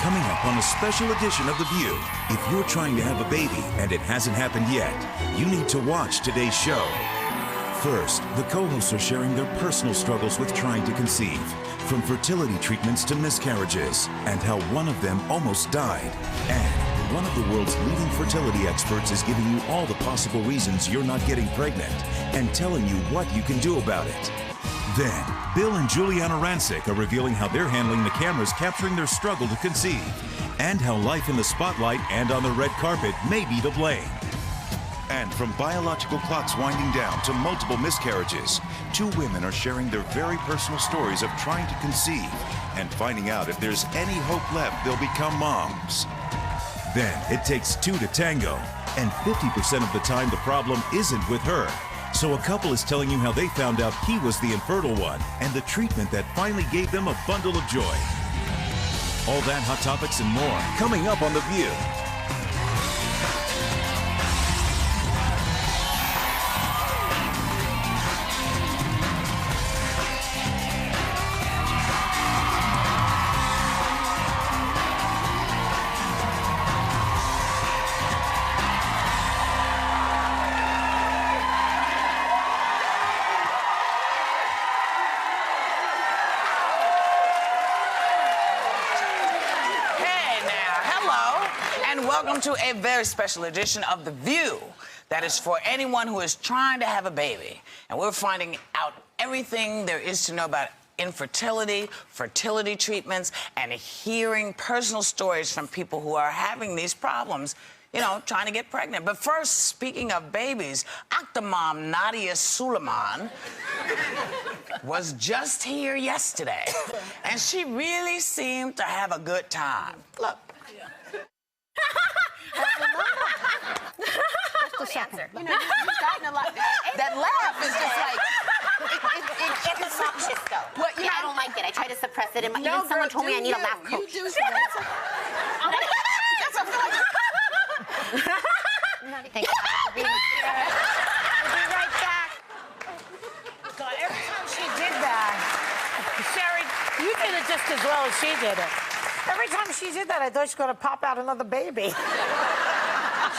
Coming up on a special edition of The View, if you're trying to have a baby and it hasn't happened yet, you need to watch today's show. First, the co-hosts are sharing their personal struggles with trying to conceive, from fertility treatments to miscarriages, and how one of them almost died. And one of the world's leading fertility experts is giving you all the possible reasons you're not getting pregnant and telling you what you can do about it. Then, Bill and Juliana Rancic are revealing how they're handling the cameras capturing their struggle to conceive, and how life in the spotlight and on the red carpet may be to blame. And from biological clocks winding down to multiple miscarriages, two women are sharing their very personal stories of trying to conceive and finding out if there's any hope left they'll become moms. Then it takes two to tango, and 50% of the time the problem isn't with her. So a couple is telling you how they found out he was the infertile one and the treatment that finally gave them a bundle of joy. All that, hot topics, and more coming up on The View. Welcome to a very special edition of The View that is for anyone who is trying to have a baby. And we're finding out everything there is to know about infertility, fertility treatments, and hearing personal stories from people who are having these problems, you know, trying to get pregnant. But first, speaking of babies, Octomom Nadia Suleiman was just here yesterday, and she really seemed to have a good time. Look. Just a answer. You know, you've gotten a lot. That laugh is just like it's obnoxious though. Well, you know, I don't like it. I try to suppress it. And even someone told me I need a laugh coach. You do. Thank you for being here. We'll be right back. God, every time she did that, Sherry, you did it just as well as she did it. Every time she did that, I thought she was going to pop out another baby.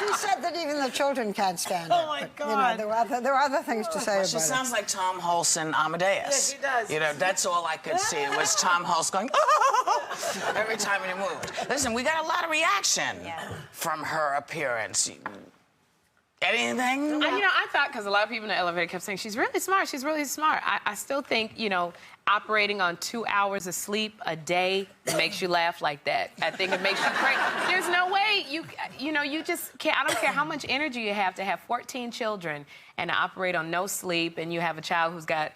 She said that even the children can't stand it. Oh, my God. You know, there are other things to say about it. She sounds like Tom Hulce in Amadeus. Yeah, she does. You know, that's all I could see was Tom Hulce going, every time he moved. Listen, we got a lot of reaction from her appearance. Anything? You know, I thought, because a lot of people in the elevator kept saying, she's really smart, she's really smart. I still think, you know, operating on 2 hours of sleep a day makes you laugh like that. I think it makes you crazy. There's no way you know, you just can't. I don't care how much energy you have to have 14 children and to operate on no sleep, and you have a child who's got,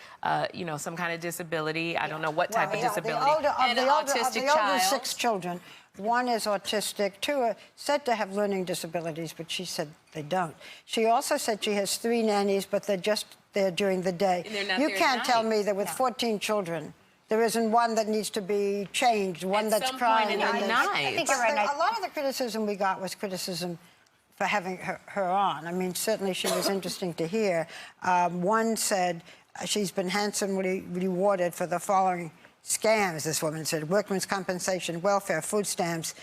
you know, some kind of disability. I don't know what type of disability. Of the older 6 children, 1 is autistic, 2 are said to have learning disabilities, but she said they don't. She also said she has 3 nannies, but they're just there during the day. You can't tell me that with 14 children, there isn't one that needs to be changed, one that's crying. I think you're right. A lot of the criticism we got was criticism for having her on. I mean, certainly she was interesting to hear. One said she's been handsomely rewarded for the following scams, this woman said: workman's compensation, welfare, food stamps,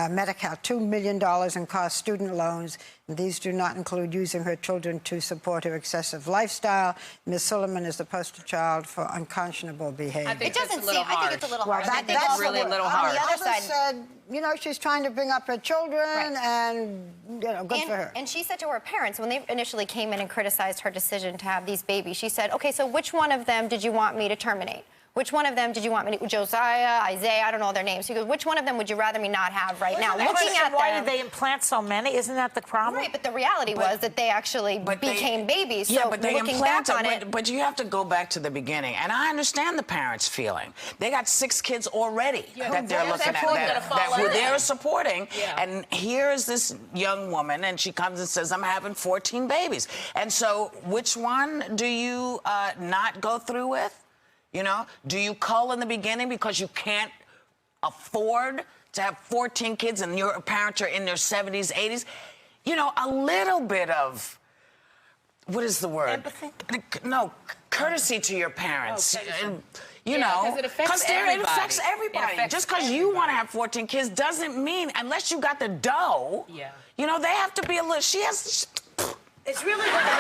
Medi-Cal, $2 million in cost, student loans. And these do not include using her children to support her excessive lifestyle. Ms. Suleiman is the poster child for unconscionable behavior. It doesn't seem. I think it's a little harsh. Well, I think that's really a little on harsh. the other side, said, you know, she's trying to bring up her children, and, you know, good for her. And she said to her parents, when they initially came in and criticized her decision to have these babies, she said, okay, so which one of them did you want me to terminate? Which one of them did you want me to... Josiah, Isaiah, I don't know their names. He goes, which one of them would you rather me not have right now? Looking at why did they implant so many? Isn't that the problem? Right, but the reality was that they actually became babies. Yeah, so but they looking back on it... But you have to go back to the beginning. And I understand the parents' feeling. They got 6 kids already that they're looking at, who they're supporting. Yeah. And here is this young woman, and she comes and says, I'm having 14 babies. And so which one do you not go through with? You know, do you cull in the beginning because you can't afford to have 14 kids and your parents are in their 70s, 80s? You know, a little bit of, what is the word? Empathy? No, courtesy to your parents. You know, 'cause it affects it affects everybody. everybody. It affects Just because you want to have 14 kids doesn't mean, unless you got the dough, you know, they have to be a little, she has... It's really going to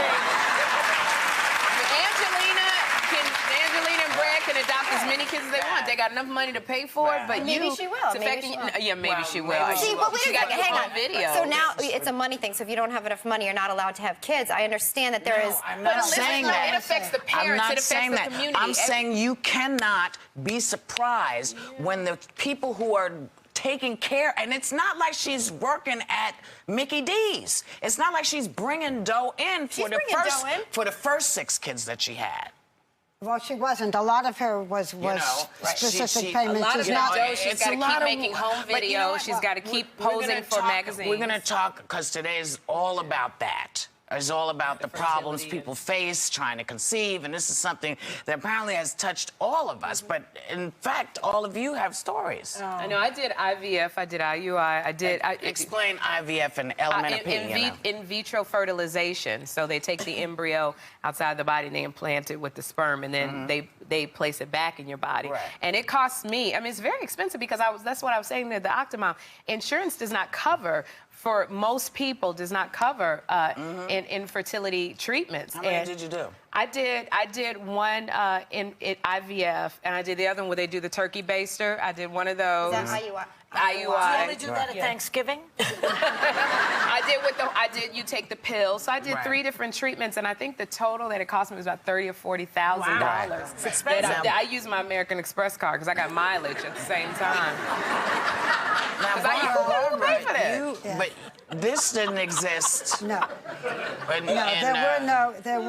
Angelina and Brad can adopt as many kids as they want. They got enough money to pay for it, but maybe she will. Maybe she will. Yeah, maybe she will. See, but wait a second, hang on. Video. So now it's a money thing. So if you don't have enough money, you're not allowed to have kids. I understand that there is. I'm not saying that. It affects the parents. I'm not it affects saying the that. community. I'm saying you cannot be surprised when the people who are taking care, and it's not like she's working at Mickey D's. It's not like she's bringing dough in for the first 6 kids that she had. Well, she wasn't. A lot of her was specific payments. A lot of know, she's got to keep making home videos. You know, she's got to keep posing for magazines. We're going to talk, because today is all about that. It's all about the problems people face trying to conceive, and this is something that apparently has touched all of us. But in fact, all of you have stories. I know. I did IVF. I did IUI. Explain IVF and elementary. In vitro fertilization. So they take the embryo outside the body and they implant it with the sperm, and then they place it back in your body. Right. And it costs me. I mean, it's very expensive because that's what I was saying to the Octomom. Insurance does not cover. For most people, does not cover infertility treatments. How many did you do? I did one in IVF, and I did the other one where they do the turkey baster. I did one of those. Is that IUI? IUI. You only do that at Thanksgiving? You take the pill. So I did 3 different treatments, and I think the total that it cost me was about $30,000 or $40,000. Wow. It's expensive. I used my American Express card because I got mileage at the same time. Now, you pay for that. But this didn't exist. No. There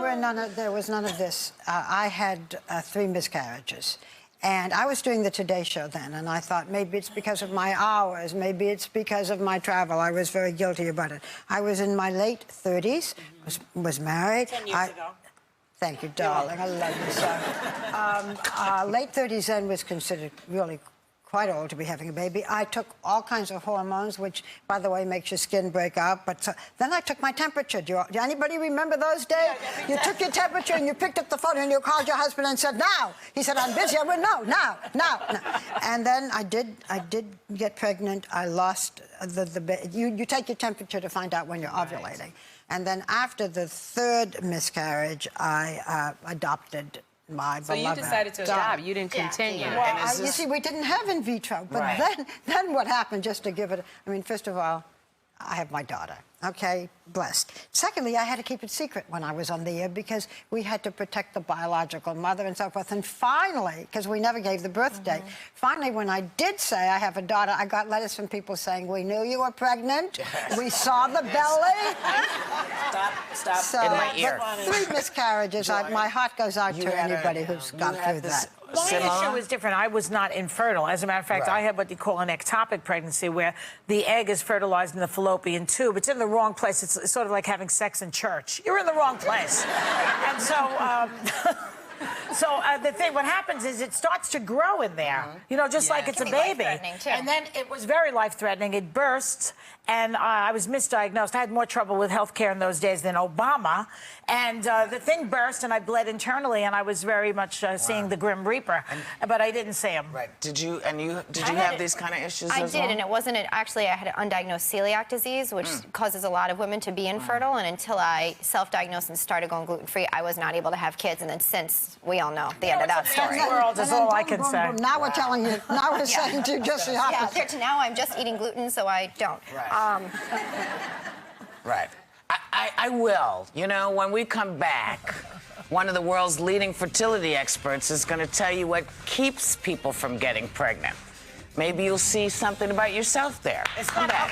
was none of this. I had 3 miscarriages. And I was doing the Today Show then, and I thought maybe it's because of my hours, maybe it's because of my travel. I was very guilty about it. I was in my late 30s, was married. 10 years ago. Thank you, darling. I love you so. Late 30s then was considered really quite old to be having a baby. I took all kinds of hormones, which, by the way, makes your skin break out. But then I took my temperature. Do anybody remember those days? You took your temperature and you picked up the phone and you called your husband and said, "Now." He said, "I'm busy." I went, "No, now." And then I did get pregnant. I lost you take your temperature to find out when you're ovulating. And then after the 3rd miscarriage, I adopted my beloved. So you decided to adopt. You didn't continue. Well, you see, we didn't have in vitro. But then what happened, just to give it... I mean, first of all, I have my daughter. Okay, blessed. Secondly, I had to keep it secret when I was on the air because we had to protect the biological mother and so forth. And finally, because we never gave the birth date, finally, when I did say I have a daughter, I got letters from people saying, "We knew you were pregnant. We saw the belly." Stop So, in my ear. 3 miscarriages. My heart goes out to anybody who's gone through that. My issue was different. I was not infertile. As a matter of fact, I had what they call an ectopic pregnancy, where the egg is fertilized in the fallopian tube. It's in the wrong place. It's sort of like having sex in church. You're in the wrong place. And so... what happens is it starts to grow in there, you know, just like it's a baby. Too. And then it was very life-threatening. It burst, and I was misdiagnosed. I had more trouble with health care in those days than Obama. And the thing burst, and I bled internally, and I was very much seeing the Grim Reaper. But I didn't see him. Right. Did you have these kind of issues as well? I did, and it wasn't... Actually, I had an undiagnosed celiac disease, which causes a lot of women to be infertile. And until I self-diagnosed and started going gluten-free, I was not able to have kids. And then since, we all know the end of that story. The world is all I can say. Now we're telling you, now we're saying to you just the opposite. Yeah, now I'm just eating gluten, so I don't. Right. Right. I will. You know, when we come back, one of the world's leading fertility experts is going to tell you what keeps people from getting pregnant. Maybe you'll see something about yourself there. Let's come back.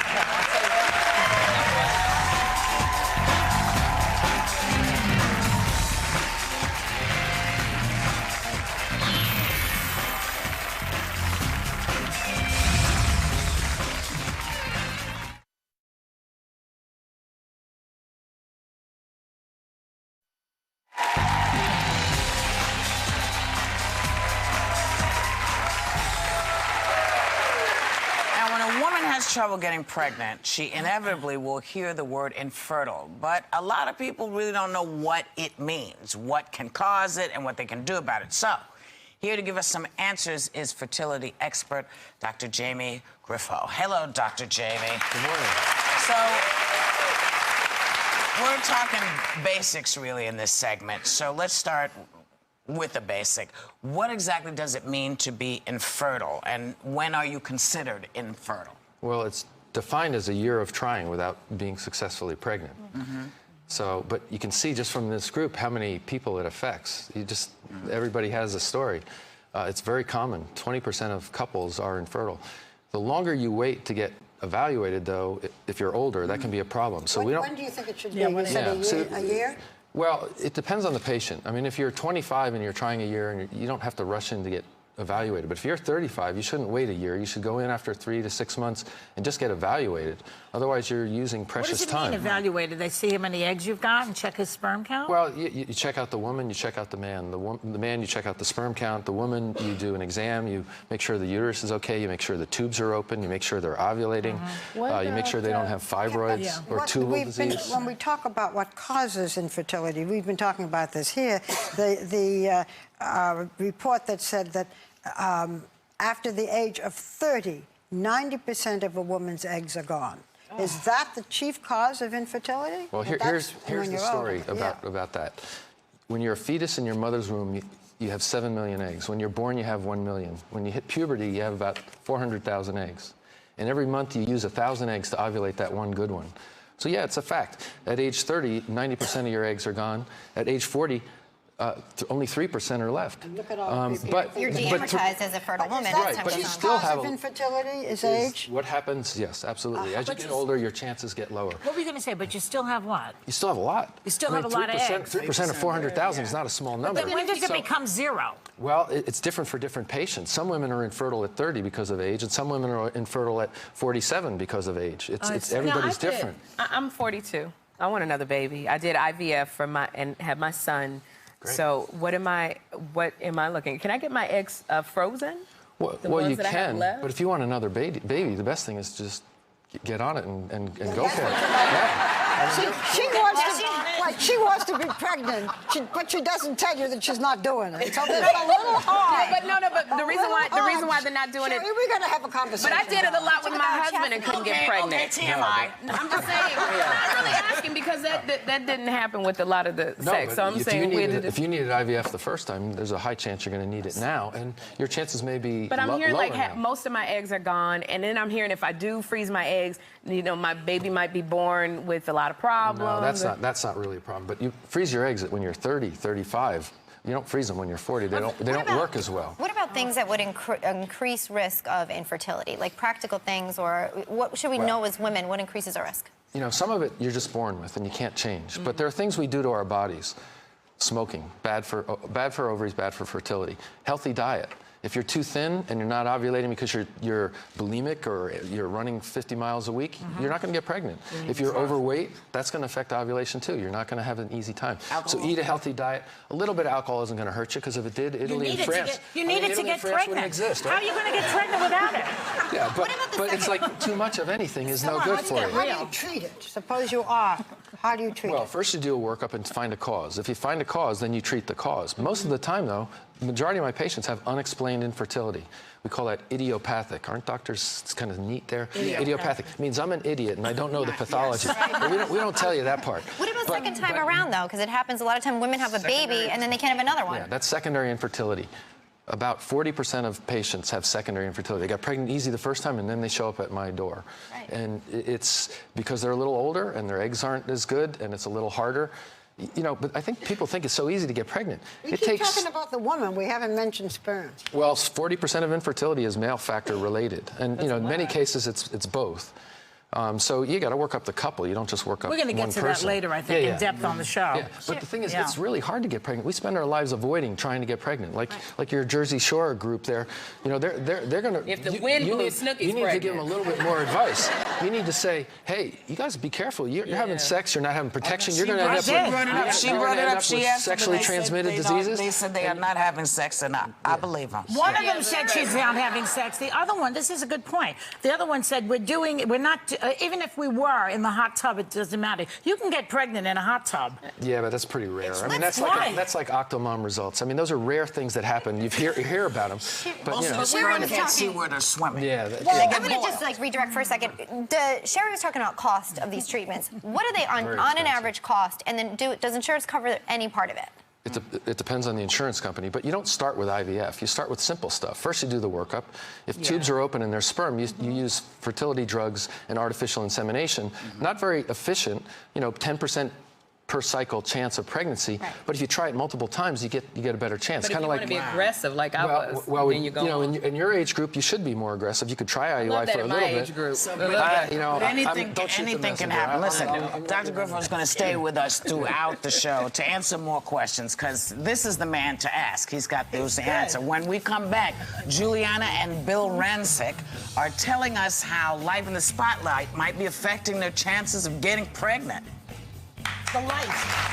Trouble getting pregnant, she inevitably will hear the word infertile. But a lot of people really don't know what it means, what can cause it, and what they can do about it. So, Here to give us some answers is fertility expert Dr. Jamie Griffo. Hello, Dr. Jamie. Good morning. So, we're talking basics really in this segment. So let's start with the basic. What exactly does it mean to be infertile, and when are you considered infertile? Well, it's defined as a year of trying without being successfully pregnant. So, but you can see just from this group how many people it affects. Everybody has a story. It's very common. 20% of couples are infertile. The longer you wait to get evaluated, though, if you're older, that can be a problem. So when do you think it should be? A year? Well, it depends on the patient. I mean, if you're 25 and you're trying a year, and you don't have to rush in to get evaluated. But if you're 35, you shouldn't wait a year. You should go in after 3 to 6 months and just get evaluated. Otherwise, you're using precious time. What does it mean, evaluated? They see how many eggs you've got and check his sperm count? Well, you check out the woman, you check out the man. The man, you check out the sperm count. The woman, you do an exam. You make sure the uterus is okay. You make sure the tubes are open. You make sure they're ovulating. You make sure they don't have fibroids or tubal disease. When we talk about what causes infertility, we've been talking about this here. The report that said that after the age of 30, 90% of a woman's eggs are gone. Is that the chief cause of infertility? Well, here's the story about that. When you're a fetus in your mother's womb, you have 7 million eggs. When you're born, you have 1 million. When you hit puberty, you have about 400,000 eggs. And every month, you use 1,000 eggs to ovulate that one good one. So yeah, it's a fact. At age 30, 90% of your eggs are gone. At age 40, only 3% are left. Look at all but you're de-amortized as a fertile woman. Right, but you still have infertility is age. What happens? Yes, absolutely. As you get older, your chances get lower. What were you going to say? But you still have what? You still have a lot. You still have a lot of eggs. 3% of 400,000 is not a small number. But then when does it become zero? Well, it's different for different patients. Some women are infertile at 30 because of age, and some women are infertile at 47 because of age. Everybody's different. I'm 42. I want another baby. I did IVF and had my son. Great. So what am I looking? Can I get my eggs frozen? Well, you can, but if you want another baby, the best thing is just get on it and go for it. Yeah. She wants to be pregnant, but she doesn't tell you that she's not doing it. So it's a little hard. But the reason why they're not doing it. We're going to have a conversation. But I did it a lot with my husband and couldn't get pregnant. Okay, TMI. I'm just saying. I'm really asking because that didn't happen with a lot of the sex. So I'm saying if you needed IVF the first time, there's a high chance you're going to need it now, and your chances may be. But I'm hearing like most of my eggs are gone, and then I'm hearing if I do freeze my eggs, my baby might be born with a lot of problems. No, that's not really a problem. But you freeze your eggs when you're 30, 35. You don't freeze them when you're 40. They don't work as well. What about things that would increase risk of infertility, like practical things, or what should we know as women? What increases our risk? Some of it you're just born with and you can't change. But there are things we do to our bodies. Smoking, bad for ovaries, bad for fertility. Healthy diet. If you're too thin and you're not ovulating because you're bulimic or you're running 50 miles a week, you're not going to get pregnant. If you're overweight, that's going to affect ovulation too. You're not going to have an easy time. So eat a healthy diet. A little bit of alcohol isn't going to hurt you because if it did, Italy and France. You need it to get pregnant. Exist, right? How are you going to get pregnant without it? Yeah, but it's like too much of anything is no good for you. How do you treat it? Suppose you are. How do you treat it? Well, first you do a workup and find a cause. If you find a cause, then you treat the cause. Most of the time, though, the majority of my patients have unexplained infertility. We call that idiopathic. Aren't doctors kind of neat there? Idiopathic means I'm an idiot and I don't know the pathology. We don't tell you that part. What about second time around, though? Because it happens a lot of times women have a baby and then they can't have another one. Yeah, that's secondary infertility. About 40% of patients have secondary infertility. They got pregnant easy the first time, and then they show up at my door. Right. And it's because they're a little older, and their eggs aren't as good, and it's a little harder. But I think people think it's so easy to get pregnant. We keep talking about the woman. We haven't mentioned sperm. Well, 40% of infertility is male factor related. And, in many cases, it's both. So you got to work up the couple. You don't just work up one person. We're going to get to that later, I think, in depth on the show. Yeah. But the thing is, it's really hard to get pregnant. We spend our lives avoiding trying to get pregnant. Like your Jersey Shore group there, they're going to. If the wind blows, Snooki's you need to give them a little bit more advice. You need to say, hey, you guys be careful. You're having sex. You're not having protection. You're going to end up with. She brought it up. She asked sexually transmitted diseases. They said they are not having sex, and I believe them. One of them said she's not having sex. The other one, this is a good point. The other one said we're not even if we were in the hot tub, it doesn't matter. You can get pregnant in a hot tub. Yeah, but that's pretty rare. I mean, that's why. like Octomom results. I mean, those are rare things that happen. You hear about them, but Also, you know. the sperm can't see where they're swimming. Yeah. Well, I'm going to just like redirect for a second. Sherry was talking about cost of these treatments. What are they on an average cost? And then does insurance cover any part of it? It depends on the insurance company, but you don't start with IVF. You start with simple stuff. First, you do the workup. If tubes are open and there's sperm, you use fertility drugs and artificial insemination. Not very efficient, 10% per cycle chance of pregnancy. Right. But if you try it multiple times, you get a better chance. But if you want to be aggressive like I was, then you go in your age group, you should be more aggressive. You could try IUI for a little bit. Group. Anything can happen. Listen, Dr. Griffin's going to stay with us throughout the show to answer more questions, because this is the man to ask. He's got the answer. When we come back, Juliana and Bill Rancic are telling us how life in the spotlight might be affecting their chances of getting pregnant. The life.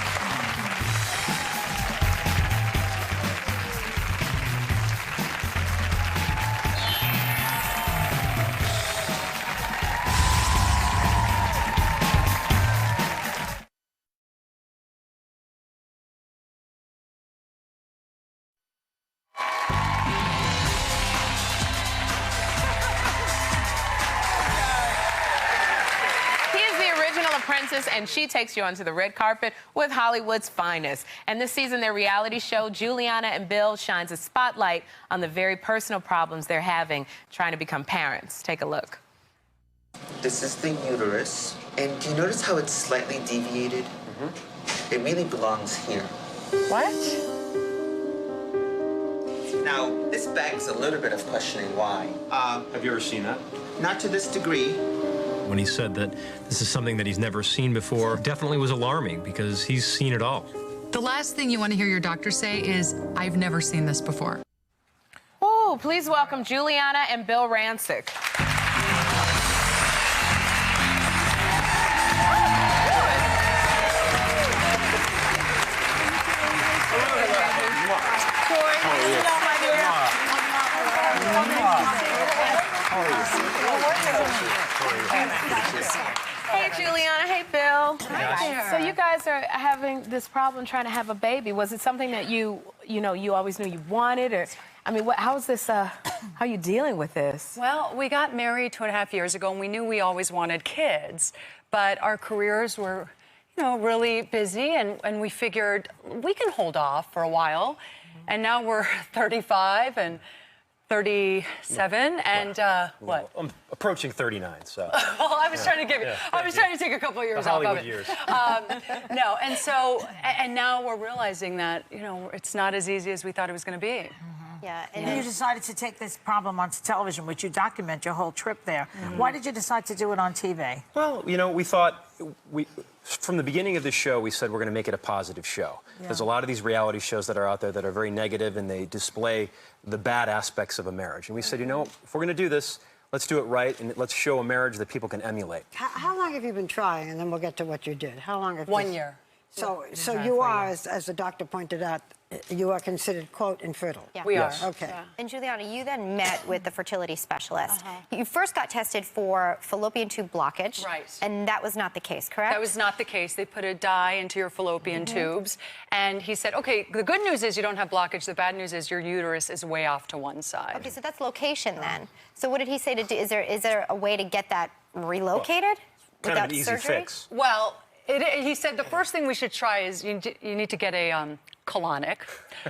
And she takes you onto the red carpet with Hollywood's finest. And this season, their reality show, Juliana and Bill, shines a spotlight on the very personal problems they're having trying to become parents. Take a look. This is the uterus. And do you notice how it's slightly deviated? Mm-hmm. It really belongs here. What? Now, this begs a little bit of questioning why. Have you ever seen that? Not to this degree. When he said that this is something that he's never seen before, definitely was alarming because he's seen it all. The last thing you want to hear your doctor say is, I've never seen this before. Oh, please welcome Juliana and Bill Rancic. Hey, Juliana. Hey, Bill. Hi. So you guys are having this problem trying to have a baby. Was it something that you always knew you wanted, or, I mean, how is this? How are you dealing with this? Well, we got married 2.5 years ago, and we knew we always wanted kids, but our careers were, really busy, and we figured we can hold off for a while. And now we're 35 and 37, and what? I'm approaching 39, so. Well, I was trying to give you. I was trying to take a couple of years off of it. Years. No, and now we're realizing that it's not as easy as we thought it was going to be. Yeah, And you decided to take this problem onto television, which you document your whole trip there. Why did you decide to do it on TV? Well, we thought, from the beginning of the show, we said we're going to make it a positive show. Yeah. There's a lot of these reality shows that are out there that are very negative, and they display the bad aspects of a marriage. And we said, if we're going to do this, let's do it right, and let's show a marriage that people can emulate. How long have you been trying? And then we'll get to what you did. How long have 1 year. So you are, as the doctor pointed out, you are considered, quote, infertile. Yeah. We are. Okay. Yeah. And Juliana, you then met with the fertility specialist. You first got tested for fallopian tube blockage. Right. And that was not the case, correct? That was not the case. They put a dye into your fallopian tubes, and he said, okay, the good news is you don't have blockage. The bad news is your uterus is way off to one side. Okay, so that's location then. So what did he say to do? Is there a way to get that relocated Kind of without an easy surgery? fix. Well, he said the first thing we should try is you need to get a colonic,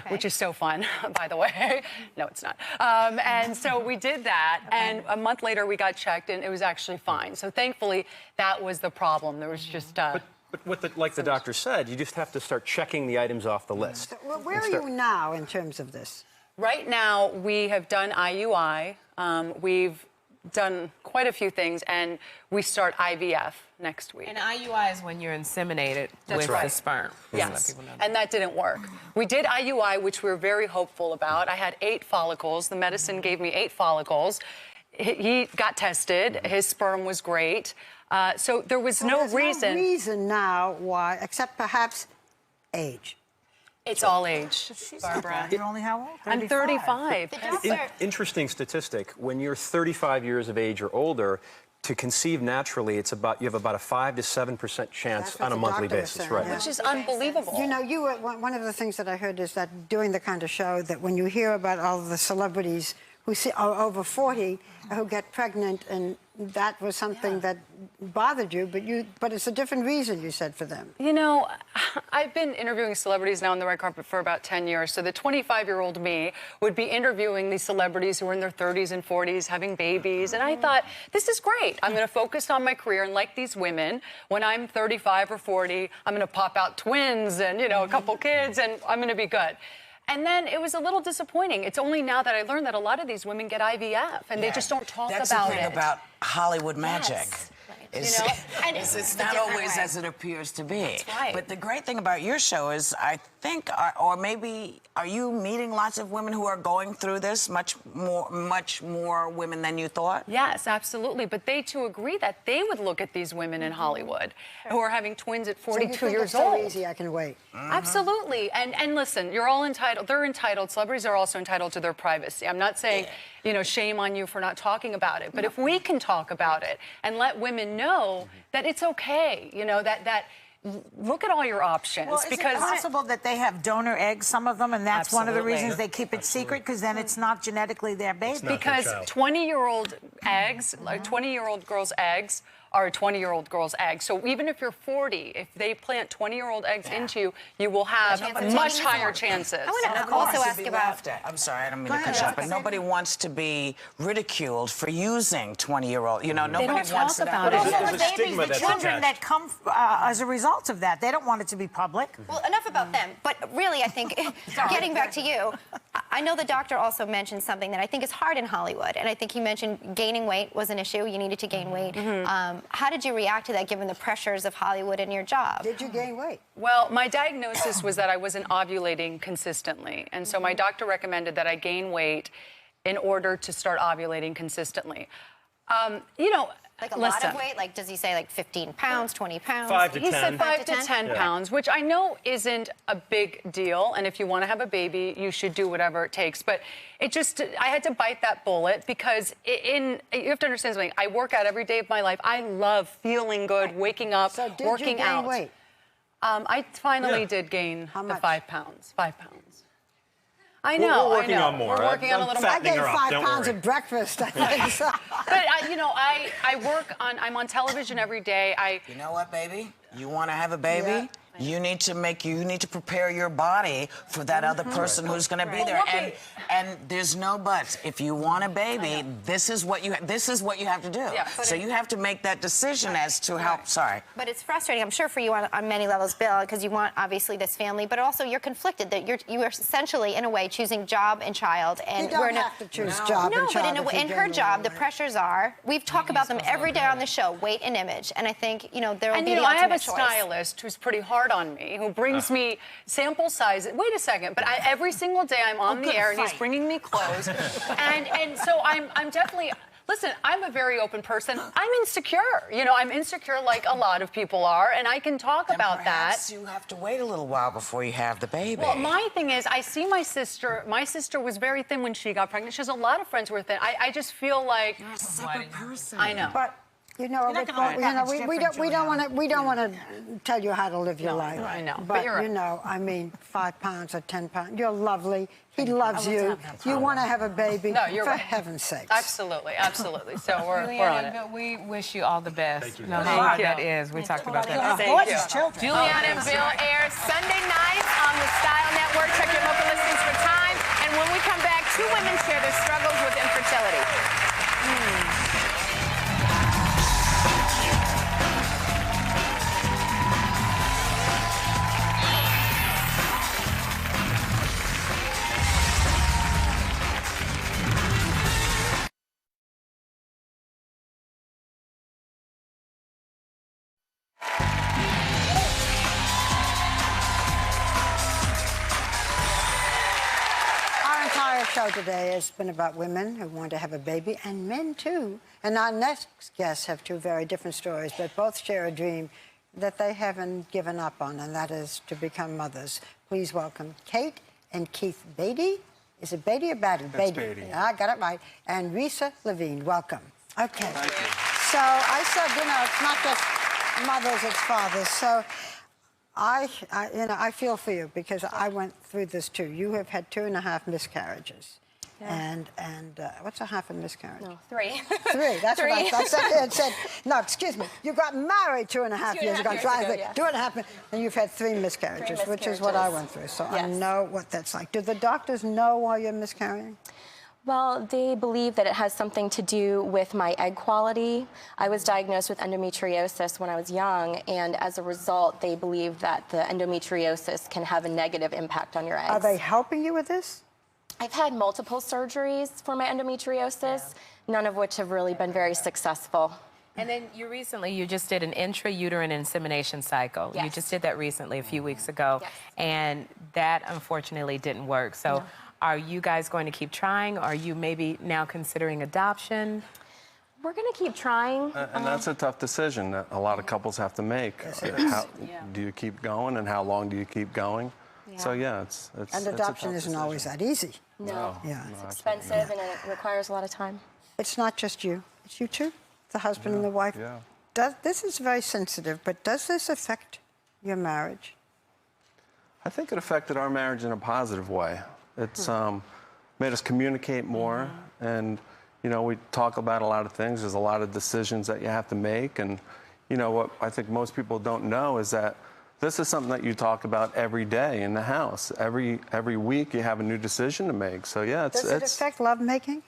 which is so fun, by the way. No, it's not. And so we did that, and a month later we got checked, and it was actually fine. So thankfully, that was the problem. There was just... But like the doctor said, you just have to start checking the items off the list. So where are you now in terms of this? Right now, we have done IUI. We've done quite a few things, and we start IVF next week. And IUI is when you're inseminated with the sperm. Yes, and that didn't work. We did IUI, which we were very hopeful about. I had 8 follicles. The medicine gave me 8 follicles. He got tested. His sperm was great. So there was no reason. No reason now why, except perhaps age. It's all age, Barbara. You're only how old? 35. I'm 35. Interesting statistic. When you're 35 years of age or older, to conceive naturally, you have about a 5 to 7% chance That's what on a the monthly doctor was basis, saying, right? yeah. Which is unbelievable. You know, one of the things that I heard is that doing the kind of show that when you hear about all the celebrities who are over 40 who get pregnant, and that was something that bothered you, but it's a different reason, you said, for them. You know, I've been interviewing celebrities now on the red carpet for about 10 years. So the 25-year-old me would be interviewing these celebrities who are in their 30s and 40s, having babies. And I thought, this is great. I'm going to focus on my career. And like these women, when I'm 35 or 40, I'm going to pop out twins and, you know, a couple kids, and I'm going to be good. And then it was a little disappointing. It's only now that I learned that a lot of these women get IVF, and they just don't talk about it. That's the thing about Hollywood magic. Yes. It's, You know? And it's not always as it appears to be. That's right. But the great thing about your show is, I think, or maybe, are you meeting lots of women who are going through this, much more women than you thought? Yes, absolutely. But they too agree that they would look at these women in Hollywood who are having twins at 42 so you think years it's old. so easy, I can wait. Absolutely. And listen, you're all entitled. They're entitled. Celebrities are also entitled to their privacy. I'm not saying, you know, shame on you for not talking about it. But if we can talk about it and let women know that it's okay, you know, that look at all your options. Well, is it possible that they have donor eggs, some of them, and that's one of the Absolutely. reasons they keep it secret, because then it's not genetically their baby? Because 20-year-old eggs, like 20-year-old girls' eggs, are a 20-year-old girl's eggs. So even if you're 40, if they plant 20-year-old eggs into you, you will have much higher chances. I want to also ask about... I'm sorry, I don't mean to cut you off, but nobody wants to be ridiculed for using 20-year-old. You know, nobody don't wants talk that. about it. Also, There's the a babies, stigma the that's children attached. that come as a result of that, they don't want it to be public. Well, enough about them. But really, I think, getting back to you, I know the doctor also mentioned something that I think is hard in Hollywood. And I think he mentioned gaining weight was an issue. You needed to gain weight. How did you react to that, given the pressures of Hollywood in your job? Did you gain weight? Well, my diagnosis was that I wasn't ovulating consistently. And so my doctor recommended that I gain weight in order to start ovulating consistently. You know, Like a lot of weight? Like, does he say like 15 pounds, 20 pounds? 5 to He 10. said 5 to 10 pounds, which I know isn't a big deal. And if you want to have a baby, you should do whatever it takes. But it just, I had to bite that bullet because you have to understand something. I work out every day of my life. I love feeling good, waking up, So did working you gain out. weight? I finally did gain How the much? 5 pounds. 5 pounds. I know. We're working I know. on more. We're working on a little more. I gained her up, 5 don't pounds worry. at breakfast, I think. So. But you know, I work on. I'm on television every day. You know what, baby? You want to have a baby? Yeah. You need to prepare your body for that other person who's going to be there. And there's no buts. If you want a baby, this is what you have to do. Yeah. So you have to make that decision as to how. Sorry. But it's frustrating, I'm sure, for you on many levels, Bill, because you want, obviously, this family, but also you're conflicted that you are essentially, in a way, choosing job and child. And You don't have to choose job No, and child. but in her job, the pressures are, we've talked about them every day on the show, weight and image. And I think, you know, there will And be you know, the I have a ultimate choice. stylist who's pretty hard on me, who brings me sample sizes. Wait a second, but every single day I'm on the air and he's bringing me clothes, and so I'm definitely. Listen, I'm a very open person. I'm insecure. You know, I'm insecure like a lot of people are, and I can talk about that. Perhaps you have to wait a little while before you have the baby. Well, my thing is, I see my sister. My sister was very thin when she got pregnant. She has a lot of friends who were thin. I just feel like You're a separate person. I know. But you know, not gonna let that much we don't want to tell you how to live your life. I know, But you're right. you know, I mean, 5 pounds or 10 pounds. You're lovely. He loves you. You want to have a baby. No, you're for right. heaven's sakes. Absolutely, absolutely. So we're on Juliana, it. but we wish you all the best. No matter Thank how you. that is. We talked about that. Thank Gorgeous you. children. Juliana and Bill airs Sunday nights on the Style Network. Check your local listings for time. And when we come back, 2 women share their struggles with infertility. Our entire show today has been about women who want to have a baby, and men too. And our next guests have 2 very different stories, but both share a dream that they haven't given up on, and that is to become mothers. Please welcome Kate and Keith Beatty. Is it Beatty or Batty? That's Beatty. I got it right. And Risa Levine, welcome. Okay. Thank you. So I said, it's not just mothers, it's fathers. So I feel for you because I went through this too. You have had 2.5 miscarriages. Yeah. And what's a half a miscarriage? No, 3. 3. That's Three. what I said. No, excuse me. You got married 2.5 years ago. Yeah. 2.5, and you've had 3 miscarriages, which is what I went through. So yes. I know what that's like. Do the doctors know why you're miscarrying? Well, they believe that it has something to do with my egg quality. I was diagnosed with endometriosis when I was young, and as a result, they believe that the endometriosis can have a negative impact on your eggs. Are they helping you with this? I've had multiple surgeries for my endometriosis, none of which have really been very successful. And then you just did an intrauterine insemination cycle. Yes. You just did that recently, a few weeks ago, yes. and that unfortunately didn't work. So are you guys going to keep trying? Are you maybe now considering adoption? We're going to keep trying. And that's a tough decision that a lot of couples have to make. Do you keep going, and how long do you keep going? Yeah. So it's and adoption isn't always that easy. No. Yeah. It's expensive and it requires a lot of time. It's not just you. It's you too, the husband and the wife. Yeah. This is very sensitive, but does this affect your marriage? I think it affected our marriage in a positive way. It's made us communicate more, and we talk about a lot of things. There's a lot of decisions that you have to make, and what I think most people don't know is that this is something that you talk about every day in the house. Every week you have a new decision to make. So does it affect lovemaking?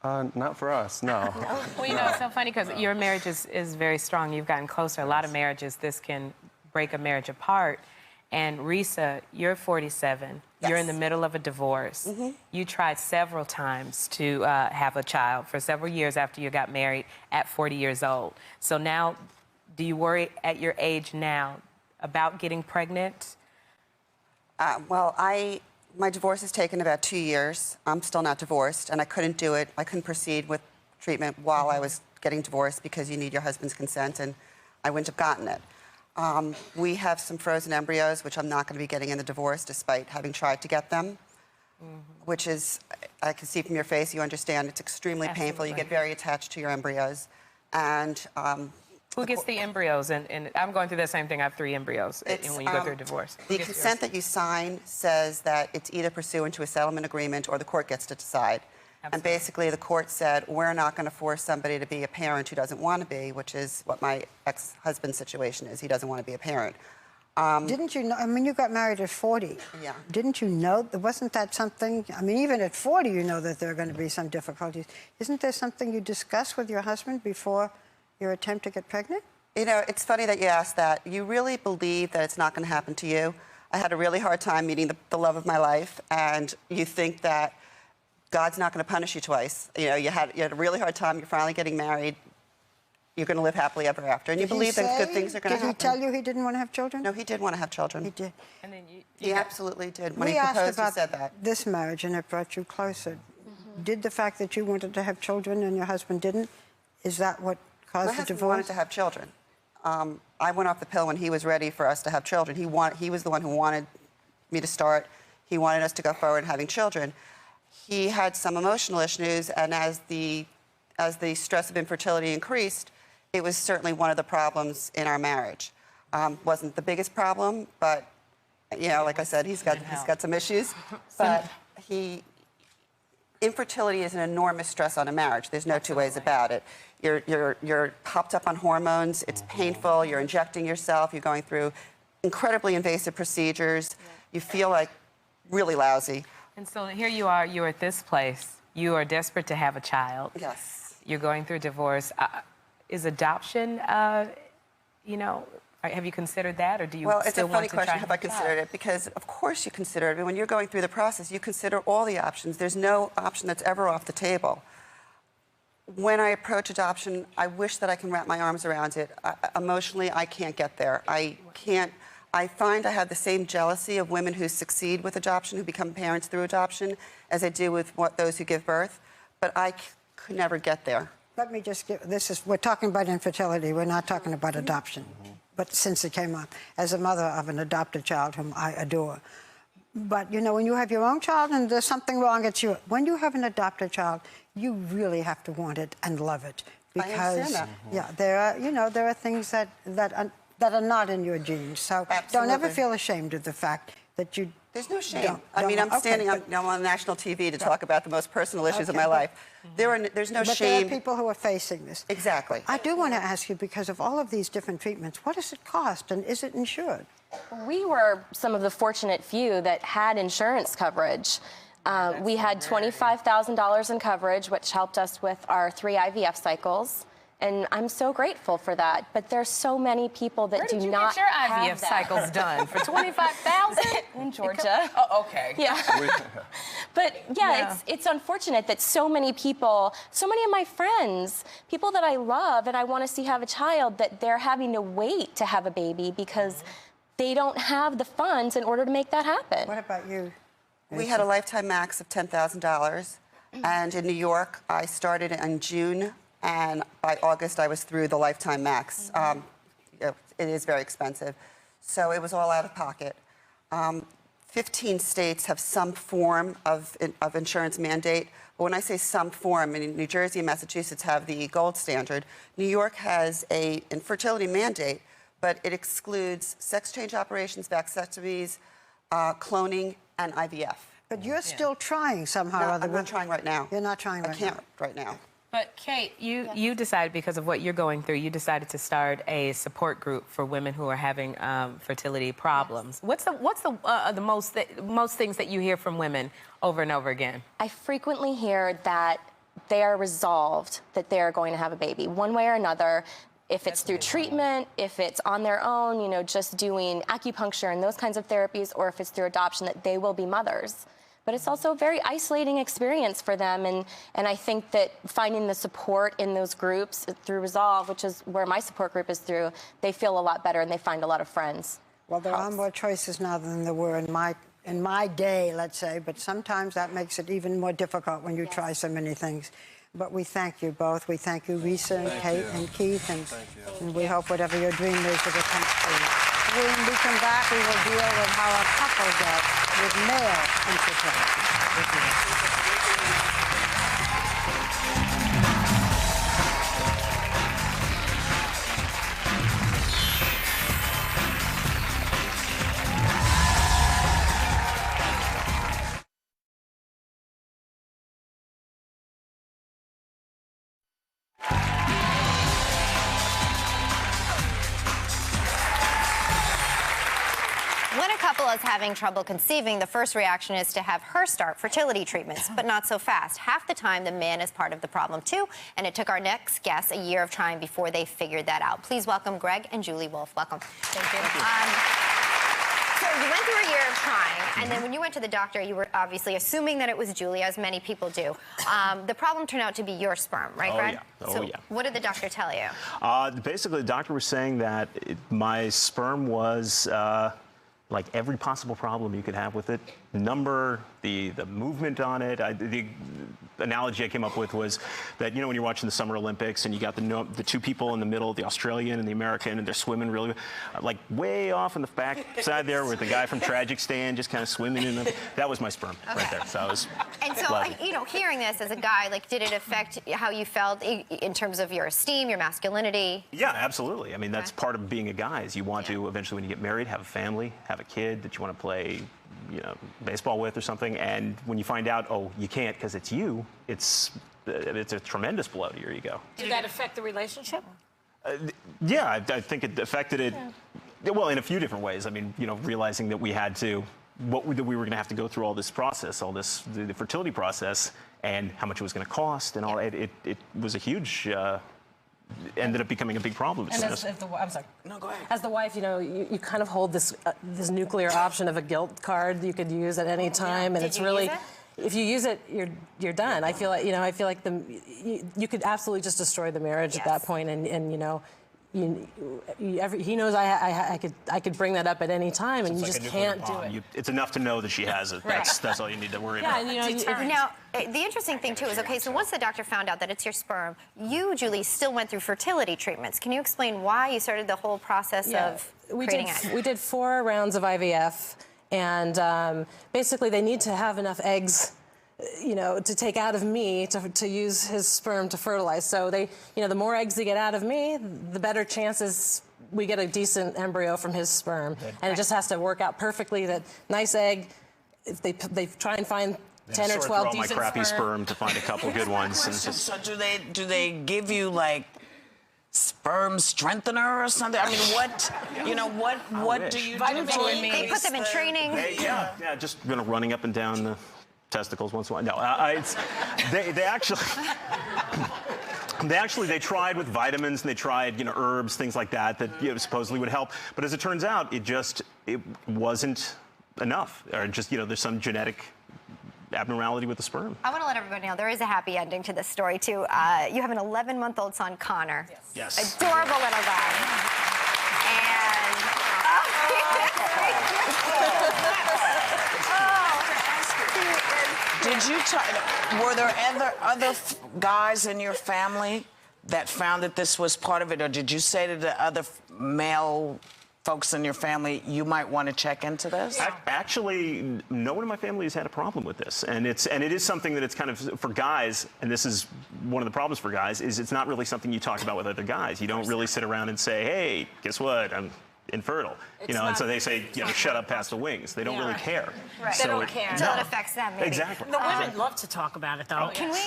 Not for us, no. Well, it's so funny because your marriage is very strong. You've gotten closer. A lot of marriages, this can break a marriage apart. And Risa, you're 47. Yes. You're in the middle of a divorce. Mm-hmm. You tried several times to have a child for several years after you got married at 40 years old. So now, do you worry at your age now about getting pregnant? My divorce has taken about 2 years. I'm still not divorced, and I couldn't do it. I couldn't proceed with treatment while I was getting divorced because you need your husband's consent, and I wouldn't have gotten it. We have some frozen embryos, which I'm not going to be getting in the divorce, despite having tried to get them, which is, I can see from your face, you understand, it's extremely painful. You get very attached to your embryos, and who gets the embryos? And I'm going through the same thing. I have 3 embryos when you go through a divorce. The consent that you sign says that it's either pursuant to a settlement agreement or the court gets to decide. Absolutely. And basically the court said, we're not going to force somebody to be a parent who doesn't want to be, which is what my ex-husband's situation is. He doesn't want to be a parent. Didn't you know, you got married at 40. Yeah. Didn't you know, wasn't that something, even at 40 you know that there are going to be some difficulties. Isn't there something you discuss with your husband before your attempt to get pregnant? It's funny that you asked that. You really believe that it's not going to happen to you. I had a really hard time meeting the love of my life, and you think that God's not going to punish you twice. You had a really hard time. You're finally getting married. You're going to live happily ever after, and you believe that good things are going to happen. Did he tell you he didn't want to have children? No, he did want to have children. He did. And then he absolutely did. When he proposed, he said that. This marriage, and it brought you closer. Did the fact that you wanted to have children and your husband didn't, is that what caused the divorce? My husband wanted to have children. I went off the pill when he was ready for us to have children. He was the one who wanted me to start. He wanted us to go forward in having children. He had some emotional issues, and as the stress of infertility increased, it was certainly one of the problems in our marriage. Wasn't the biggest problem, but like I said, he's got some issues. But infertility is an enormous stress on a marriage. There's no two ways about it. You're hopped up on hormones. It's painful. You're injecting yourself. You're going through incredibly invasive procedures. You feel like really lousy. And so here you are. You're at this place. You are desperate to have a child. Yes. You're going through divorce. Is adoption, have you considered that, or do you still want to try? Well, it's a funny question, have I considered it? Because, of course, you consider it. When you're going through the process, you consider all the options. There's no option that's ever off the table. When I approach adoption, I wish that I can wrap my arms around it. Emotionally, I can't get there. I find I have the same jealousy of women who succeed with adoption, who become parents through adoption, as I do with those who give birth. But I could never get there. Let me just we're talking about infertility. We're not talking about adoption. But since it came up, as a mother of an adopted child whom I adore. But, when you have your own child and there's something wrong, it's you. When you have an adopted child, you really have to want it and love it. because that. yeah, there are things that are not in your genes. So don't ever feel ashamed of the fact that you. There's no shame. I mean, I'm standing on national TV to talk about the most personal issues of my life. There's no but shame. There are people who are facing this. Exactly. I do want to ask you, because of all of these different treatments, what does it cost, and is it insured? We were some of the fortunate few that had insurance coverage. We had $25,000 in coverage, which helped us with our 3 IVF cycles. And I'm so grateful for that. But there's so many people that do not have Where did you get your IVF cycles done? For $25,000? In Georgia. Oh, okay. Yeah. But yeah, it's unfortunate that so many people, so many of my friends, people that I love and I want to see have a child, that they're having to wait to have a baby because they don't have the funds in order to make that happen. What about you? We had a lifetime max of $10,000. And in New York, I started in June. And by August, I was through the lifetime max. It is very expensive. So it was all out of pocket. 15 states have some form of insurance mandate. But when I say some form, I mean, New Jersey and Massachusetts have the gold standard. New York has an infertility mandate, but it excludes sex change operations, vasectomies, cloning, and IVF. But you're still trying somehow or other. I'm not trying right now. You're not trying right now. I can't right now. But Kate, you decided, because of what you're going through, you decided to start a support group for women who are having fertility problems. What's the most things that you hear from women over and over again? I frequently hear that they are resolved that they are going to have a baby, one way or another. If it's through treatment, if it's on their own, you know, just doing acupuncture and those kinds of therapies, or if it's through adoption, that they will be mothers. But it's also a very isolating experience for them. And I think that finding the support in those groups through Resolve, which is where my support group is through, they feel a lot better and they find a lot of friends. Well, there are more choices now than there were in my day, let's say, but sometimes that makes it even more difficult when you try so many things. But we thank you both. We thank you, Risa and Kate and Keith, and we hope whatever your dream is, that it comes true. When we come back, we will deal with how a couple does with male infertility. When a couple is having trouble conceiving, the first reaction is to have her start fertility treatments, but not so fast. Half the time, the man is part of the problem, too, and it took our next guests a year of trying before they figured that out. Please welcome Greg and Julie Wolf. Welcome. Thank you. So you went through a year of trying, and then when you went to the doctor, you were obviously assuming that it was Julie, as many people do. The problem turned out to be your sperm, right, Greg? So what did the doctor tell you? Basically, the doctor was saying that my sperm was... like every possible problem you could have with it. The number, the movement on it. The analogy I came up with was that, you know, when you're watching the Summer Olympics and you got the two people in the middle, the Australian and the American, and they're swimming really, like way off on the back side there with the guy from Tragic Stand just kind of swimming in the, that was my sperm right there. So I was And so, you know, hearing this as a guy, like, did it affect how you felt in terms of your esteem, your masculinity? Yeah, absolutely. I mean, that's part of being a guy, is you want to eventually, when you get married, have a family, have a kid that you want to play, you know, baseball with or something. And when you find out, oh, you can't because it's you, it's a tremendous blow to your ego. Did that affect the relationship? Yeah, I think it affected it, well, in a few different ways. I mean, you know, realizing that we had to, that we were going to have to go through all this process, the fertility process, and how much it was going to cost, and all. It was a huge. Ended up becoming a big problem. And I'm sorry. No, go ahead. As the wife, you know, you kind of hold this nuclear option of a guilt card you could use at any time, and it's really, if you use it, you're done. I feel like, you know, you could absolutely just destroy the marriage at that point, and you know. He knows I could bring that up at any time, and you just can't do it. It's enough to know that she has it. That's all you need to worry about. And, you know, now, the interesting thing, too, is, okay, so once the doctor found out that it's your sperm, you, Julie, still went through fertility treatments. Can you explain why you started the whole process of creating eggs? We did 4 rounds of IVF, and basically they need to have enough eggs you know, to take out of me to use his sperm to fertilize. So they, you know, the more eggs they get out of me, the better chances we get a decent embryo from his sperm. And it just has to work out perfectly. That nice egg, if they try and find 10 or 12 decent my crappy sperm to find a couple good ones. And just... So do they give you like sperm strengthener or something? I mean, what do you do to it? They put them in training. Yeah, just running up and down the testicles once in a while. No, they actually they tried with vitamins and they tried herbs, things like that supposedly would help. But as it turns out, it wasn't enough. Or just there's some genetic abnormality with the sperm. I want to let everybody know there is a happy ending to this story too. You have an 11-month-old son, Connor. Yes. Adorable little guy. Were there other guys in your family that found that this was part of it, or did you say to the other male folks in your family, you might want to check into this? Actually, no one in my family has had a problem with this, and it is something that it's kind of for guys, and this is one of the problems for guys, is it's not really something you talk about with other guys. You don't really sit around and say, hey, guess what? I'm infertile, and so they say, shut up past the wings. They don't really care. Right. So they don't care until it affects them. Maybe. Exactly. The women love to talk about it, though. Can we,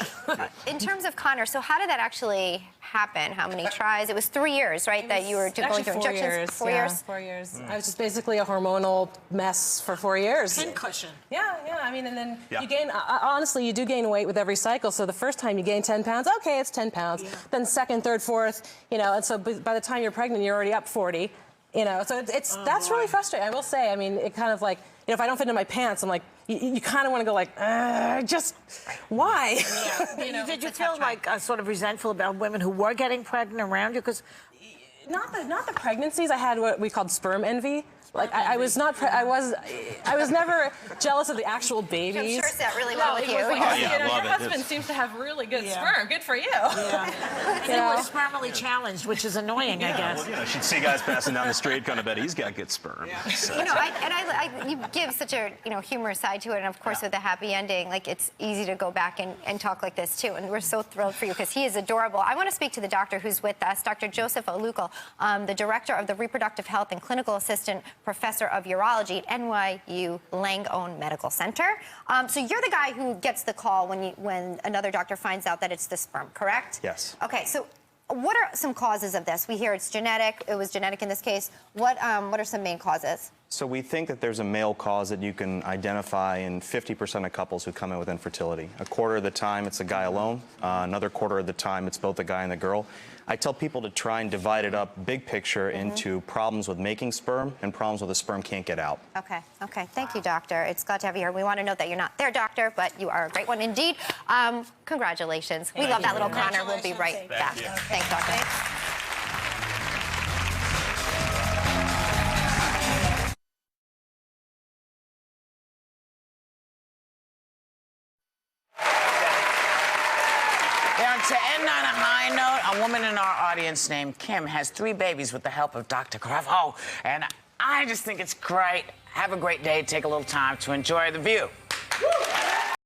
in terms of Connor, so how did that actually happen? How many tries? It was 3 years, right, that you were going through injections? 4 years. 4 years. I was just basically a hormonal mess for 4 years. Pincushion. Yeah. I mean, and then you gain, honestly, you do gain weight with every cycle. So the first time you gain 10 pounds, okay, it's 10 pounds. Yeah. Then second, third, fourth, and so by the time you're pregnant, you're already up 40. So that's really frustrating. I will say. I mean, it kind of like, if I don't fit in my pants, I'm like, you kind of want to go like, just why? Yeah. Did you feel like sort of resentful about women who were getting pregnant around you? Because not the pregnancies. I had what we called sperm envy. Like I was never jealous of the actual babies. I'm sure that really well with you. Like, your husband seems to have really good sperm. Good for you. They were spermally challenged, which is annoying, I guess. Well, she'd see guys passing down the street, kind of bet he's got good sperm. Yeah. So. You give such a humorous side to it, and of course with the happy ending, like it's easy to go back and talk like this too. And we're so thrilled for you because he is adorable. I want to speak to the doctor who's with us, Dr. Joseph Oluko, the director of the Reproductive Health and Clinical Assistant Professor of Urology at NYU Langone Medical Center. So you're the guy who gets the call when another doctor finds out that it's the sperm, correct? Yes. Okay, so what are some causes of this? We hear it's genetic. It was genetic in this case. What are some main causes? So we think that there's a male cause that you can identify in 50% of couples who come in with infertility. A quarter of the time, it's a guy alone. Another quarter of the time, it's both the guy and the girl. I tell people to try and divide it up, big picture, into problems with making sperm and problems where the sperm can't get out. Okay. Thank you, doctor. It's glad to have you here. We want to note that you're not their doctor, but you are a great one indeed. Congratulations. We love that little Connor. We'll be right back. Thanks, doctor. To end on a high note, a woman in our audience named Kim has 3 babies with the help of Dr. Cravo, and I just think it's great. Have a great day. Take a little time to enjoy the view.